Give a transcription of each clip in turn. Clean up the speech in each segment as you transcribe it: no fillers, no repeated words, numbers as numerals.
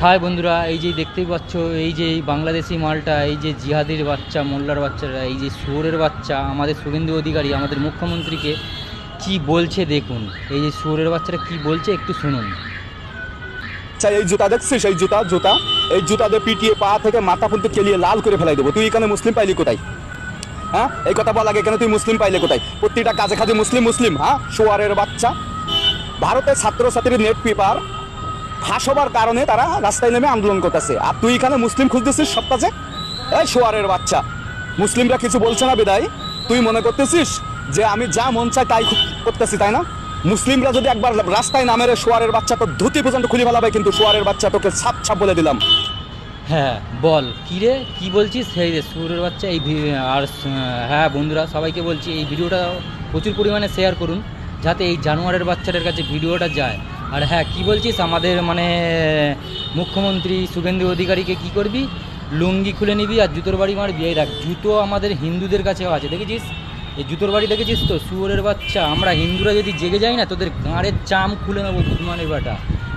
High বন্ধুরা, এই যে দেখতেই পাচ্ছ, এই যে এই বাংলাদেশি মালটা, এই যে জিহাদির বাচ্চা, মোল্লার বাচ্চারা, এই যে শুয়োরের বাচ্চা আমাদের শুভেন্দু অধিকারী আমাদের মুখ্যমন্ত্রীকে কি বলছে দেখুন। এই যে শুয়োরের বাচ্চারা কি বলছে একটু শুনুন। আচ্ছা, এই জুতা দেখছিস? এই জুতা জুতা এই জুতা দিয়ে পিটিয়ে পা থেকে মাথা পর্যন্ত কেলিয়ে লাল করে ফেলাই দেবো। তুই এখানে মুসলিম পাইলি কোথায়? হ্যাঁ, এই কথা বল আগে। কেন তুই মুসলিম পাইলে কোথায়? প্রতিটা কাজে কাজে মুসলিম মুসলিম। হ্যাঁ, শোয়ারের বাচ্চা। ভারতের ছাত্রছাত্রীর নেট পেপার ফাঁস হবার কারণে তারা রাস্তায় নেমে আন্দোলন করতেছে, আর তুই এখানে মুসলিম খুঁজতেছিস সব কাজে। এই শোয়ারের বাচ্চা, মুসলিমরা কিছু বলছে না বিদায় তুই মনে করতেছিস যে আমি যা মন চাই তাই করতেছি, তাই না? মুসলিমরা যদি একবার রাস্তায় নামে রে শোয়ারের বাচ্চা, তো ধুতি পর্যন্ত খুলে ফেলাবে কিন্তু শোয়ারের বাচ্চা, তোকে ছাপ ছাপ বলে দিলাম। হ্যাঁ বল, কী রে কী বলছিস? সেই রে শুয়োরের বাচ্চা এই আর হ্যাঁ বন্ধুরা, সবাইকে বলছি এই ভিডিওটা প্রচুর পরিমাণে শেয়ার করুন, যাতে এই জানোয়ারের বাচ্চাদের কাছে ভিডিওটা যায়। আর হ্যাঁ, কি বলছিস? আমাদের মানে মুখ্যমন্ত্রী শুভেন্দু অধিকারীকে কি করবি? লুঙ্গি খুলে নিবি আর জুতোর বাড়ি মারবি। এই দেখ, জুতো আমাদের হিন্দুদের কাছেও আছে, দেখেছিস? এই জুতোর বাড়ি দেখেছিস তো? শুয়োরের বাচ্চা, আমরা হিন্দুরা যদি জেগে যাই না, তোদের গাঁড়ের চাম খুলে নেবো বুধমানের বাটা।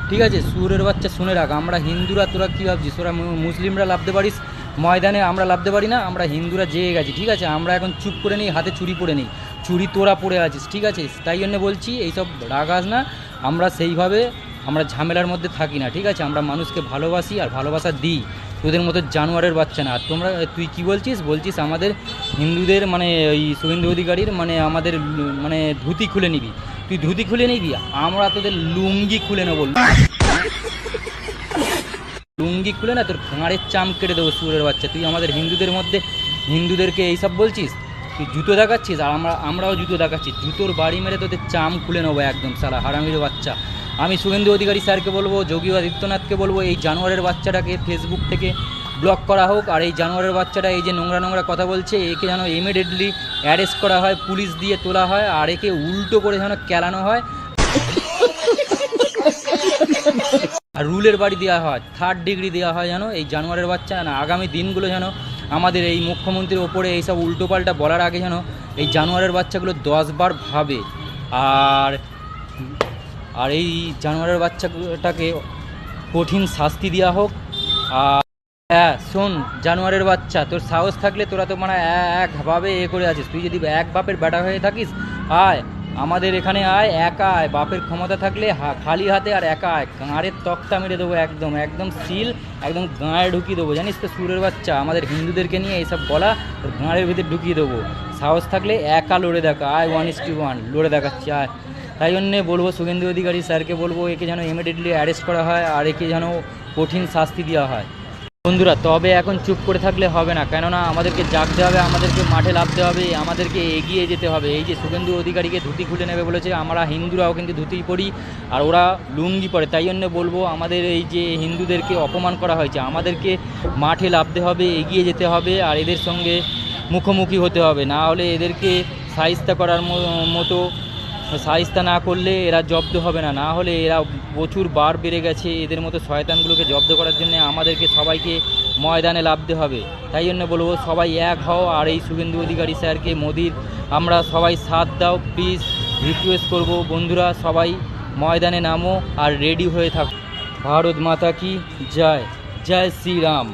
ঠিক আছে, শুয়োরের বাচ্চা শুনে রাখ, আমরা হিন্দুরা, তোরা কী ভাবছিস ওরা মুসলিমরা লাভতে পারিস ময়দানে, আমরা লাভতে পারি না? আমরা হিন্দুরা জেগে গেছি, ঠিক আছে? আমরা এখন চুপ করে নিই, হাতে চুরি পরে নিই, চুরি তোরা পড়ে আছিস, ঠিক আছে? তাই জন্য বলছি এইসব রাগাস না, আমরা সেইভাবে আমরা ঝামেলার মধ্যে থাকি না, ঠিক আছে? আমরা মানুষকে ভালোবাসি আর ভালোবাসা দিই, তোদের মতো জানোয়ারের বাচ্চা না। আর তোমরা, তুই কি বলছিস আমাদের হিন্দুদের মানে ওই শুভেন্দু অধিকারীর মানে আমাদের মানে ধুতি খুলে নিবি। তুই ধুতি খুলে নিবি, আমরা তোদের লুঙ্গি খুলে নেবো। লুঙ্গি খুলে না তোর ঘাড়ের চাম কেটে দেবো শুয়োরের বাচ্চা। তুই আমাদের হিন্দুদের মধ্যে হিন্দুদেরকে এইসব বলছিস? তুই জুতো দেখাচ্ছিস আর আমরাও জুতো দেখাচ্ছি, জুতোর বাড়ি মেরে তোদের চাম খুলে নেবো একদম, সালা হারামির বাচ্চা। আমি শুভেন্দু অধিকারী স্যারকে বলবো, যোগী আদিত্যনাথকে বলবো, এই জানোয়ারের বাচ্চাটাকে ফেসবুক থেকে ব্লক করা হোক। আর এই জানোয়ারের বাচ্চাটা এই যে নোংরা নোংরা কথা বলছে, একে যেন ইমিডিয়েটলি অ্যারেস্ট করা হয়, পুলিশ দিয়ে তোলা হয়, আর একে উল্টো করে যেন কেলানো হয় আর রুলের বাড়ি দেওয়া হয়, 3rd ডিগ্রি দেওয়া হয়, যেন এই জানোয়ারের বাচ্চা না আগামী দিনগুলো যেন আমাদের এই মুখ্যমন্ত্রীর ওপরে এইসব উল্টোপাল্টা বলার আগে যেন এই জানোয়ারের বাচ্চাগুলো 10 বার ভাবে। আর আর এই জানোয়ারের বাচ্চাটাকে কঠিন শাস্তি দেওয়া হোক। আর হ্যাঁ শোন, জানোয়ারের বাচ্চা, তোর সাহস থাকলে তোরা তো মানে একভাবে করে আছিস, তুই যদি এক বাপের বেটা হয়ে থাকিস, আয় আমাদের এখানে আয়, একা আয়, বাপের ক্ষমতা থাকলে খালি হাতে আর একা আয়, গাঁড়ের তক্তা মেরে দেবো একদম একদম সিল, একদম গাঁড়ে ঢুকিয়ে দেবো। জানিস তো সুরের বাচ্চা, আমাদের হিন্দুদেরকে নিয়ে এইসব বলা তোর গাঁড়ের ভিতরে ঢুকিয়ে দেবো। সাহস থাকলে একা লড়ে দেখা, আয় 1:1 লড়ে দেখাচ্ছি, আয়। তাই জন্যে বলবো শুভেন্দু অধিকারী স্যারকে বলবো, একে যেন ইমিডিয়েটলি অ্যারেস্ট করা হয় আর একে যেন কঠিন শাস্তি দেওয়া হয়। বন্ধুরা, তবে এখন চুপ করে থাকলে হবে না, কেননা আমাদেরকে জাগতে হবে, আমাদেরকে মাঠে নামতে হবে, আমাদেরকে এগিয়ে যেতে হবে। এই যে শুভেন্দু অধিকারীকে ধুতি খুলে নেবে বলেছে, আমরা হিন্দুরাও কিন্তু ধুতি পরি আর ওরা লুঙ্গি পরে। তাই জন্য বলবো, আমাদের এই যে হিন্দুদেরকে অপমান করা হয়েছে, আমাদেরকে মাঠে নামতে হবে, এগিয়ে যেতে হবে আর এদের সঙ্গে মুখোমুখি হতে হবে। না হলে এদেরকে শায়েস্তা করার মতো শায়েস্তা না করলে এরা জব্দ হবে না। না হলে এরা প্রচুর বার বেড়ে গেছে, এদের মতো শয়তানগুলোকে জব্দ করার জন্য আমাদেরকে সবাইকে ময়দানে নামতে হবে। তাই জন্য বলবো, সবাই এক হও আর এই শুভেন্দু অধিকারী স্যারকে, মোদির আমরা সবাই সাথ দাও, প্লিজ রিকোয়েস্ট করব। বন্ধুরা, সবাই ময়দানে নামো আর রেডি হয়ে থাকো। ভারত মাতা কি জয়, জয় শ্রীরাম।